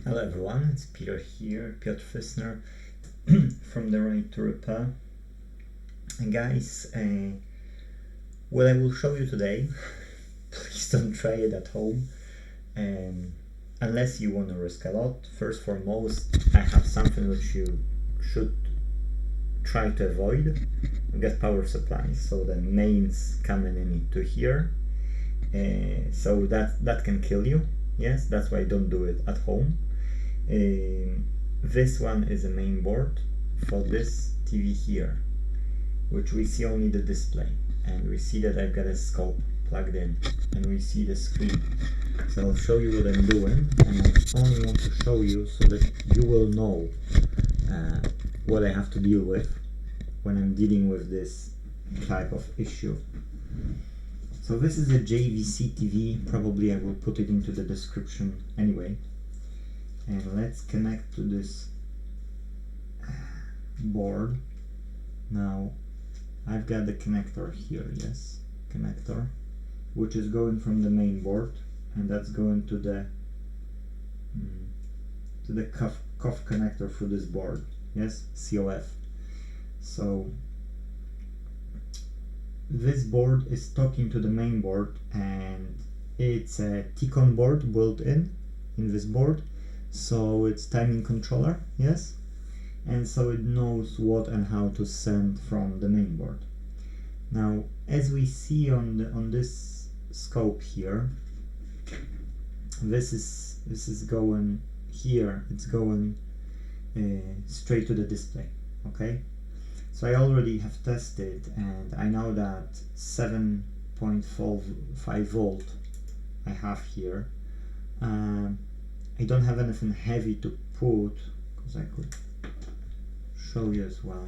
Hello everyone, it's Peter here, Piotr Fissner from the Right to Repair. And guys, what I will show you today, please don't try it at home unless you want to risk a lot. First foremost, I have something which you should try to avoid. We get power supplies, so the mains coming into here, so that can kill you. Yes, that's why I don't do it at home. This one is a main board for this TV here, which we see only the display, and we see that I've got a scope plugged in, and we see the screen. So I'll show you what I'm doing, and I only want to show you so that you will know what I have to deal with when I'm dealing with this type of issue. So this is a JVC TV, probably I will put it into the description anyway. And let's connect to this board. Now I've got the connector here, yes, connector, which is going from the main board, and that's going to the COF connector for this board, yes, COF. So this board is talking to the main board, and it's a T-con board built in this board. So it's timing controller, yes, and so it knows what and how to send from the main board. Now, as we see on this scope here, this is going here. It's going straight to the display. Okay, so I already have tested, and I know that 7.5 volt I have here. I don't have anything heavy to put, because I could show you as well.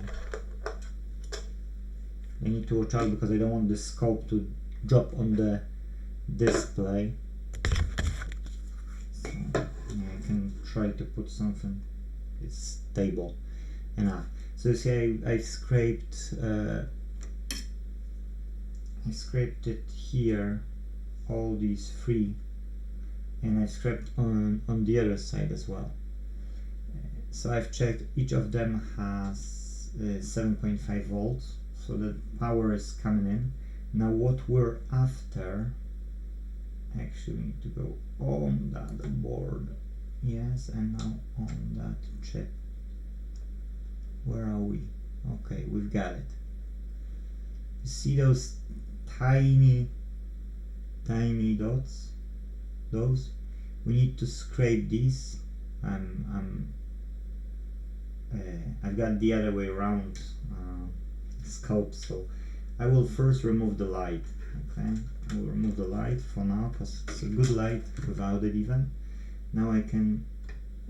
I need to watch out because I don't want the scope to drop on the display. So yeah, I can try to put something it's stable enough. So you see I scraped it here, all these three, and I scraped on the other side as well. So I've checked, each of them has 7.5 volts, so the power is coming in. Now what we're after, actually we need to go on that board, yes, and now on that chip. Where are we? Okay, we've got it. You see those tiny dots? Those? We need to scrape these. I've got the other way around scope, so I will first remove the light. Okay, I will remove the light for now because it's a good light without it even. Now I can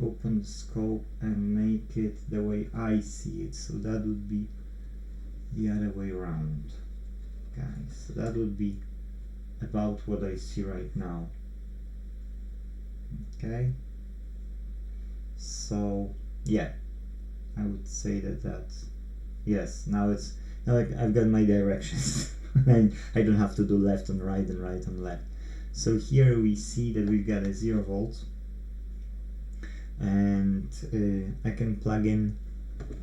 open the scope and make it the way I see it, so that would be the other way around, guys. So that would be about what I see right now. Okay, so yeah, I would say that's yes. Now I've got my directions. And I don't have to do left and right and right and left. So here we see that we've got a 0 volt, and I can plug in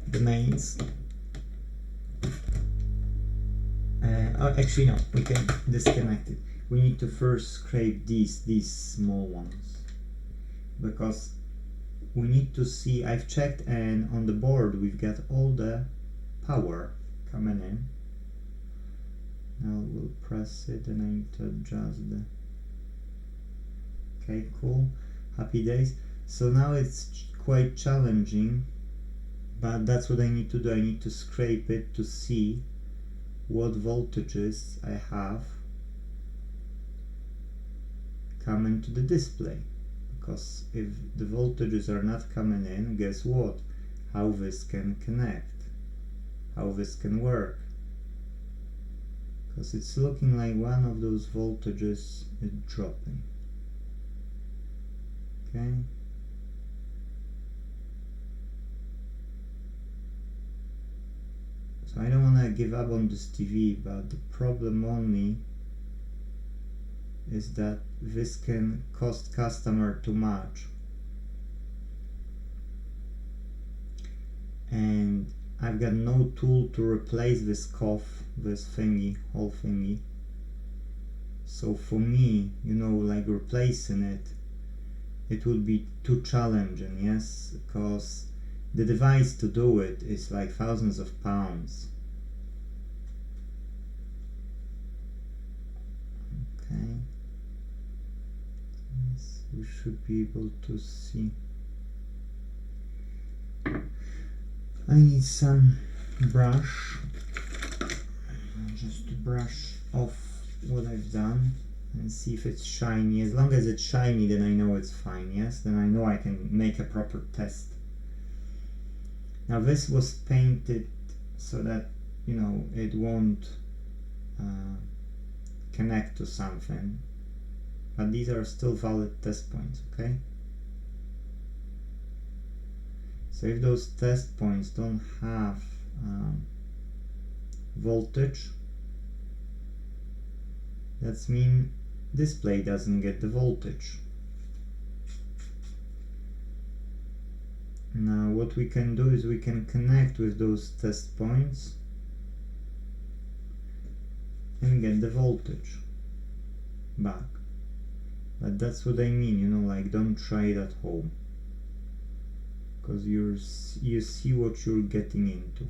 the mains. Oh, actually no, we can disconnect it. We need to first scrape these small ones, because we need to see, I've checked, and on the board we've got all the power coming in. Now we'll press it and I need to adjust the, okay, cool, happy days. So now it's quite challenging, but that's what I need to do. I need to scrape it to see what voltages I have coming to the display. Because if the voltages are not coming in, guess what? How this can connect, how this can work. Because it's looking like one of those voltages is dropping. Okay. So I don't want to give up on this TV, but the problem only is that this can cost customer too much. I've got no tool to replace this COF, this thingy, whole thingy. So for me, you know, like replacing it would be too challenging, yes, because the device to do it is like thousands of pounds. Okay, yes, we should be able to see. I need some brush just to brush off what I've done and see if it's shiny. As long as it's shiny, then I know it's fine, yes? Then I know I can make a proper test. Now this was painted so that, you know, it won't connect to something, but these are still valid test points, okay? So if those test points don't have voltage, that means display doesn't get the voltage. Now what we can do is we can connect with those test points and get the voltage back. But that's what I mean, you know, like don't try it at home, because you see what you're getting into.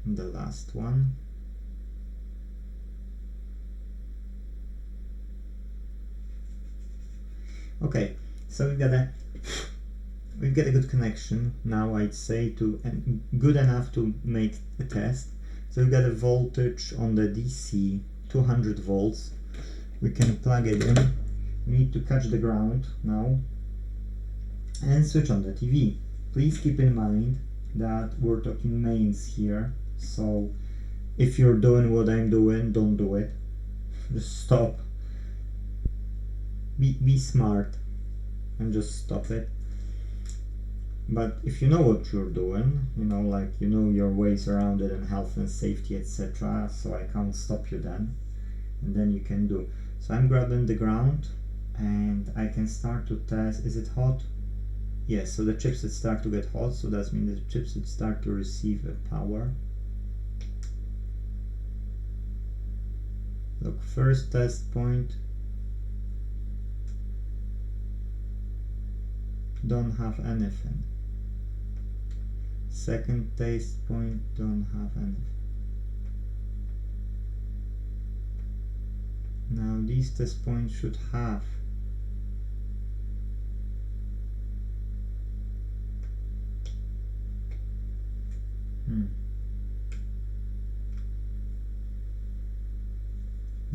And the last one. Okay, so we've got a good connection now, I'd say, to and good enough to make a test. So we've got a voltage on the DC 200 volts. We can plug it in. We need to catch the ground now and switch on the TV. Please keep in mind that we're talking mains here, so if you're doing what I'm doing, don't do it. Just stop. Be smart and just stop it. But if you know what you're doing, you know, like you know your ways around it and health and safety, etc., so I can't stop you then, and then you can do. So I'm grabbing the ground and I can start to test. Is it hot? Yes, so the chipset start to get hot, so that means the chipset start to receive a power. Look, first test point, don't have anything. Second test point, don't have anything. Now these test points should have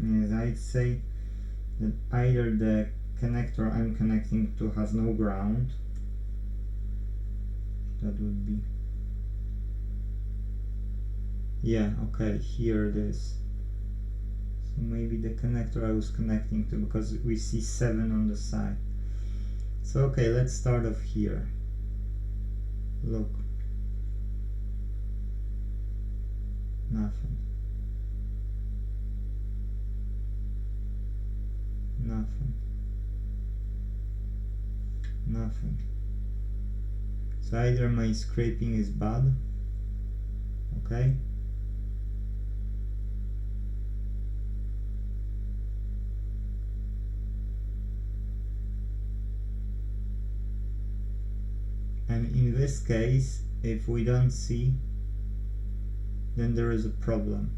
Yes, I'd say that either the connector I'm connecting to has no ground. That would be, yeah, okay, here it is. So maybe the connector I was connecting to, because we see 7 on the side. So okay, let's start off here. Look, nothing. Nothing. Nothing. So either my scraping is bad, okay, and in this case, if we don't see, then there is a problem.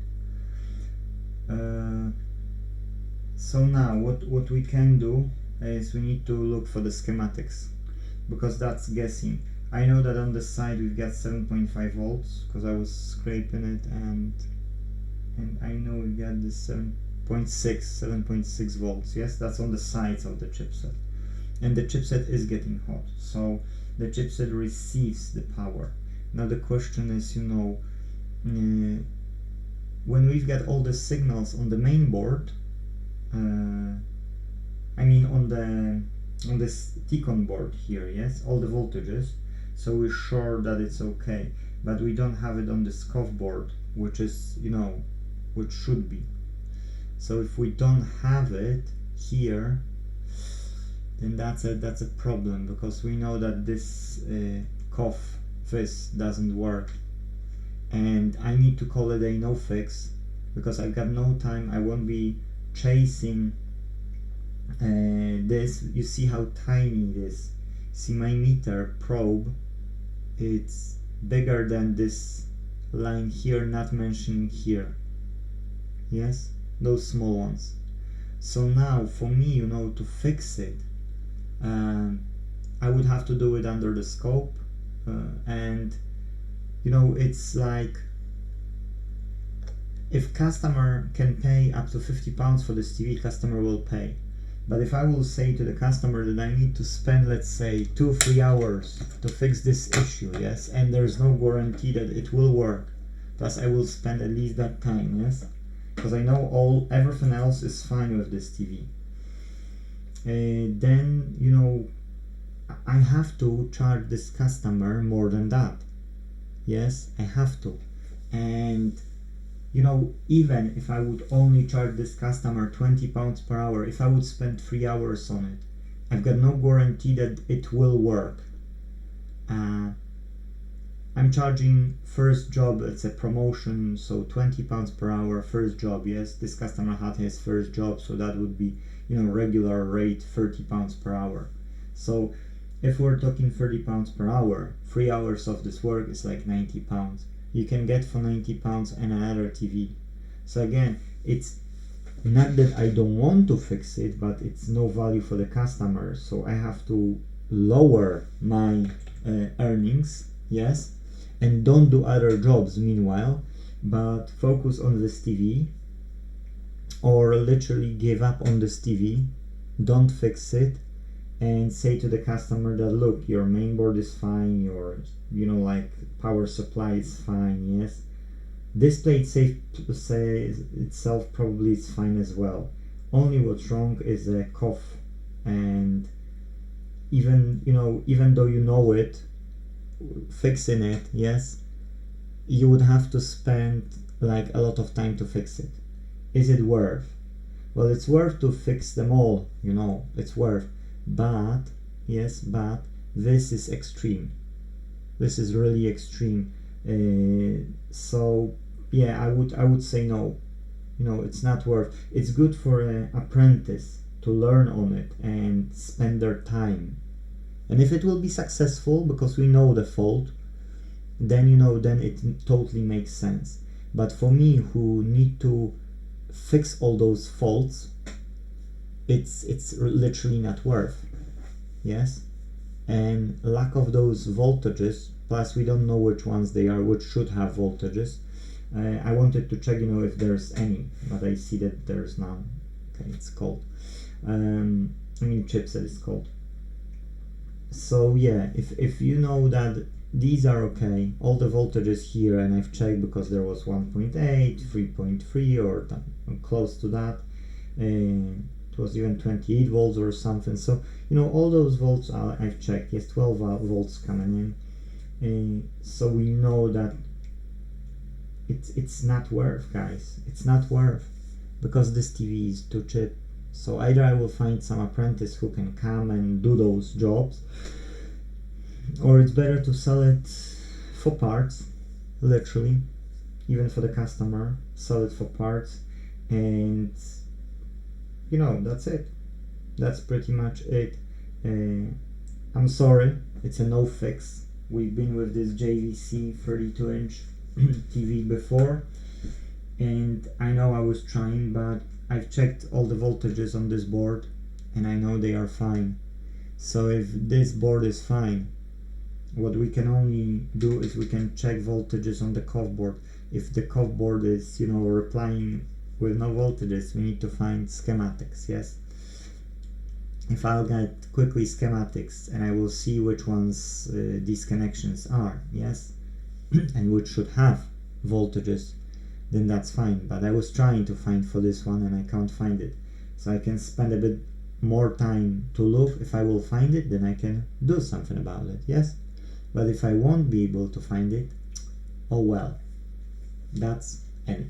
So now what we can do is we need to look for the schematics, because that's guessing. I know that on the side we've got 7.5 volts because I was scraping it, and I know we've got this 7.6 volts. Yes, that's on the sides of the chipset, and the chipset is getting hot, so the chipset receives the power. Now the question is, you know, when we've got all the signals on the main board, I mean on this T-con board here, yes, all the voltages, so we're sure that it's okay, but we don't have it on the COF board, which is, you know, which should be. So if we don't have it, here, then that's a problem, because we know that this COF this doesn't work, and I need to call it a no fix because I've got no time. I won't be chasing this. You see how tiny it is. See my meter probe, it's bigger than this line here, not mentioning here. Yes, those small ones. So now for me, you know, to fix it, I would have to do it under the scope, and you know, it's like, if customer can pay up to £50 for this TV, customer will pay. But if I will say to the customer that I need to spend, let's say, 2-3 hours to fix this issue, yes, and there's no guarantee that it will work, plus I will spend at least that time, yes, because I know everything else is fine with this TV, then, you know, I have to charge this customer more than that. Yes, I have to. And you know, even if I would only charge this customer £20 per hour, if I would spend 3 hours on it, I've got no guarantee that it will work. I'm charging first job, it's a promotion, so £20 per hour, first job. Yes, this customer had his first job, so that would be, you know, regular rate £30 per hour. So if we're talking £30 per hour, 3 hours of this work is like £90. You can get for £90 and another TV. So again, it's not that I don't want to fix it, but it's no value for the customer, so I have to lower my earnings, yes, and don't do other jobs meanwhile, but focus on this TV, or literally give up on this TV, don't fix it, and say to the customer that, look, your main board is fine, your, you know, like power supply is fine, yes, display itself probably is fine as well. Only what's wrong is a COF, and even, you know, even though you know it, fixing it, yes, you would have to spend like a lot of time to fix it. Is it worth? Well, it's worth to fix them all, you know, it's worth. But yes, but this is extreme. This is really extreme. So yeah, I would say no. You know, it's not worth. It's good for an apprentice to learn on it and spend their time. And if it will be successful because we know the fault, then, you know, then it totally makes sense. But for me, who need to fix all those faults, it's literally not worth. Yes, and lack of those voltages, plus we don't know which ones they are, which should have voltages. I wanted to check, you know, if there's any, but I see that there's none. Okay, it's called I mean, chipset is called. So yeah, if you know that these are okay, all the voltages here, and I've checked because there was 1.8, 3.3, or close to that. It was even 28 volts or something. So, you know, all those volts I've checked. Yes, 12 volts coming in. So we know that it's not worth, guys. It's not worth, because this TV is too cheap. So either I will find some apprentice who can come and do those jobs, or it's better to sell it for parts, literally, even for the customer, sell it for parts, and you know, that's it. That's pretty much it. I'm sorry, it's a no fix. We've been with this JVC 32-inch TV before, and I know I was trying, but I've checked all the voltages on this board and I know they are fine. So if this board is fine, what we can only do is we can check voltages on the COF board. If the COF board is, you know, replying with no voltages, we need to find schematics, yes. If I'll get quickly schematics and I will see which ones these connections are, yes, and which should have voltages, then that's fine. But I was trying to find for this one and I can't find it. So I can spend a bit more time to look. If I will find it, then I can do something about it, yes. But if I won't be able to find it, oh well, that's it.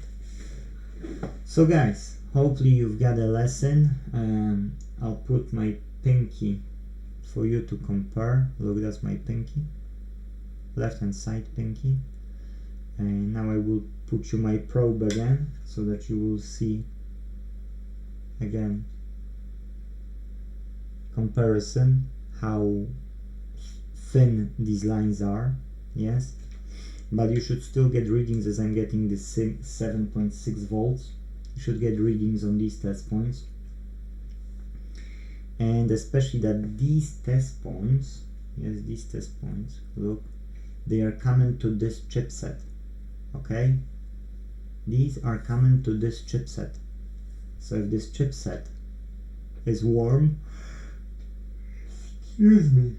So guys, hopefully you've got a lesson. I'll put my pinky for you to compare. Look, that's my pinky, left hand side pinky. And now I will put you my probe again so that you will see again comparison how thin these lines are. Yes, but you should still get readings, as I'm getting the 7.6 volts. You should get readings on these test points, and especially that these test points, yes, these test points, look, they are common to this chipset. Okay, these are common to this chipset. So if this chipset is warm, excuse me,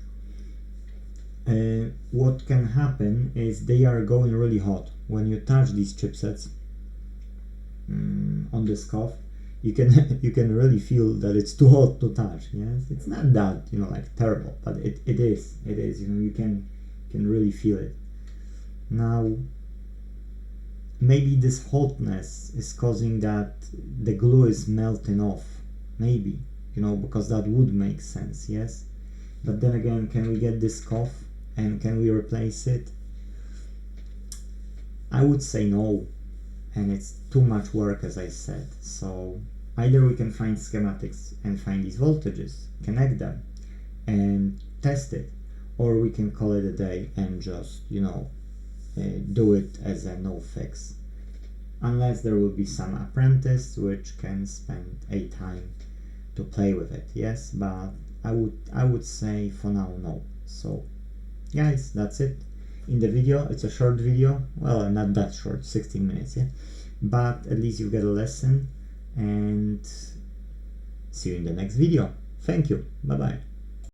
what can happen is they are going really hot. When you touch these chipsets on this COF, you can really feel that it's too hot to touch. Yes, it's not that, you know, like terrible, but it is, you know, you can really feel it. Now maybe this hotness is causing that the glue is melting off, maybe, you know, because that would make sense. Yes, but then again, can we get this COF and can we replace it? I would say no, and it's too much work, as I said. So either we can find schematics and find these voltages, connect them and test it, or we can call it a day and just, you know, do it as a no fix, unless there will be some apprentice which can spend a time to play with it. Yes, but I would say for now no. So guys, that's it in the video. It's a short video, well, not that short, 16 minutes, yeah, but at least you get a lesson, and see you in the next video. Thank you, bye bye.